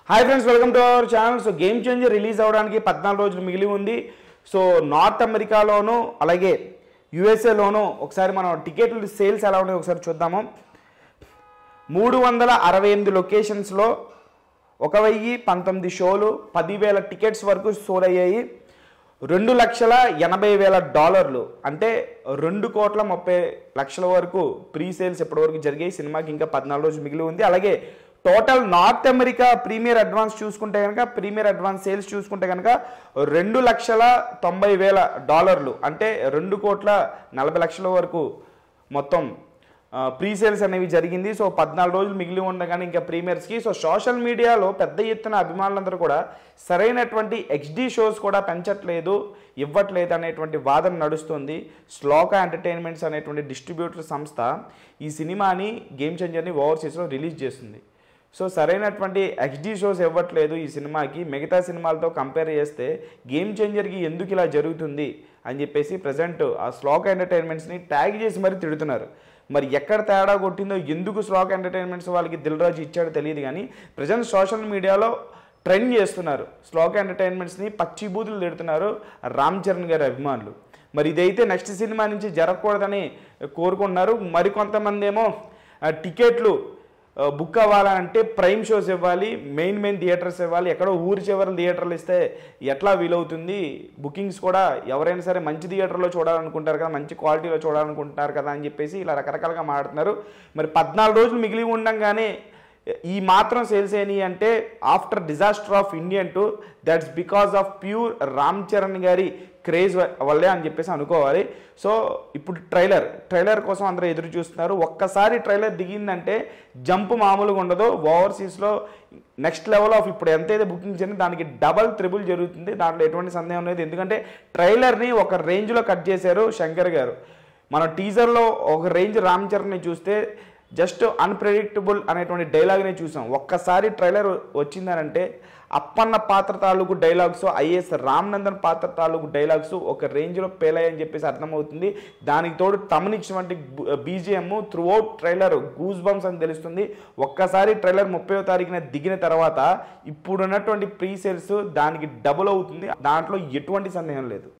Hi friends, welcome to our channel. So game changer release అవ్వడానికి 14 రోజులు మిగిలి ఉంది. సో నార్త్ అమెరికాలోను అలాగే యుఎస్ఏలోను ఒకసారి మనం టికెట్లు సేల్స్ ఎలా ఉన్నాయో ఒకసారి చూద్దాము. 368 లొకేషన్స్లో 1019 షోలు, 10,000 టికెట్స్ వరకు సోల్ అయ్యాయి. $2,80,000 అంటే 2,30,00,000 వరకు ప్రీ సేల్స్ ఇప్పటివరకు జరిగాయి. సినిమాకి ఇంకా 14 రోజులు మిగిలి ఉంది. అలాగే total North America premier advance చూసుకుంటే కనుక, ప్రీమియర్ అడ్వాన్స్ సేల్స్ చూసుకుంటే కనుక $2,90,000 అంటే 2,40,00,000 వరకు మొత్తం ప్రీ సేల్స్ అనేవి జరిగింది. సో 14 రోజులు మిగిలి ఉండగానే ఇంకా ప్రీమియర్స్కి. సో సోషల్ మీడియాలో పెద్ద ఎత్తున అభిమానులందరూ కూడా సరైనటువంటి హెచ్డి షోస్ కూడా పెంచట్లేదు, ఇవ్వట్లేదు అనేటువంటి వాదన నడుస్తుంది. శ్లోక ఎంటర్టైన్మెంట్స్ అనేటువంటి డిస్ట్రిబ్యూటర్ సంస్థ ఈ సినిమాని గేమ్ చేంజర్ని ఓవర్సీస్లో రిలీజ్ చేస్తుంది. సో సరైనటువంటి హెచ్డి షోస్ ఇవ్వట్లేదు ఈ సినిమాకి. మిగతా సినిమాలతో కంపేర్ చేస్తే గేమ్ చేంజర్కి ఎందుకు ఇలా జరుగుతుంది అని చెప్పేసి ప్రజెంట్ ఆ శ్లోక ఎంటర్టైన్మెంట్స్ని ట్యాగ్ చేసి మరీ తిడుతున్నారు. మరి ఎక్కడ తేడా కొట్టిందో, ఎందుకు శ్లోక ఎంటర్టైన్మెంట్స్ వాళ్ళకి దిల్ రాజు ఇచ్చాడో తెలియదు, కానీ ప్రజెంట్ సోషల్ మీడియాలో ట్రెండ్ చేస్తున్నారు. శ్లోక ఎంటర్టైన్మెంట్స్ని పచ్చి బూతులు తిడుతున్నారు రామ్ చరణ్ గారి అభిమానులు. మరి ఇదైతే నెక్స్ట్ సినిమా నుంచి జరగకూడదని కోరుకుంటున్నారు. మరికొంతమంది ఏమో టికెట్లు బుక్ అవ్వాలంటే ప్రైమ్ షోస్ ఇవ్వాలి, మెయిన్ థియేటర్స్ ఇవ్వాలి, ఎక్కడో ఊరి చివరి థియేటర్లు ఇస్తే ఎట్లా వీలవుతుంది, బుకింగ్స్ కూడా ఎవరైనా సరే మంచి థియేటర్లో చూడాలనుకుంటారు కదా, మంచి క్వాలిటీలో చూడాలనుకుంటున్నారు కదా అని చెప్పేసి ఇలా రకరకాలుగా మాట్లాడుతున్నారు. మరి 14 రోజులు మిగిలి ఉండగానే ఈ మాత్రం సేల్స్ అయినాయి అంటే after disaster of Indian 2 that's because of pure Ram Charan గారి క్రేజ్ వల్లే అని చెప్పేసి అనుకోవాలి. సో ఇప్పుడు ట్రైలర్ కోసం అందరూ ఎదురు చూస్తున్నారు. ఒక్కసారి ట్రైలర్ దిగిందంటే జంప్ మామూలుగా ఉండదు. ఓవర్సీస్లో నెక్స్ట్ లెవెల్ ఆఫ్ ఇప్పుడు ఎంతైతే బుకింగ్ చేయండి దానికి డబల్ త్రిబుల్ జరుగుతుంది, దాంట్లో ఎటువంటి సందేహం లేదు. ఎందుకంటే ట్రైలర్ని ఒక రేంజ్లో కట్ చేశారు శంకర్ గారు. మన టీజర్లో ఒక రేంజ్ రామ్ చరణ్ని చూస్తే జస్ట్ అన్ప్రెడిక్టబుల్ అనేటువంటి డైలాగ్ని చూసాం. ఒక్కసారి ట్రైలర్ వచ్చిందనంటే అప్పన్న పాత్ర తాలూకు డైలాగ్స్, ఐఏఎస్ రామ్నందన్ పాత్ర తాలూకు డైలాగ్స్ ఒక రేంజ్లో పేలాయని చెప్పేసి అర్థమవుతుంది. దానికి తోడు తమనిచ్చినటువంటి BGM throughout trailer goose bumps అని తెలుస్తుంది. ఒక్కసారి ట్రైలర్ 30వ తారీఖున దిగిన తర్వాత ఇప్పుడున్నటువంటి ప్రీ సేల్స్ దానికి డబుల్ అవుతుంది, దాంట్లో ఎటువంటి సందేహం లేదు.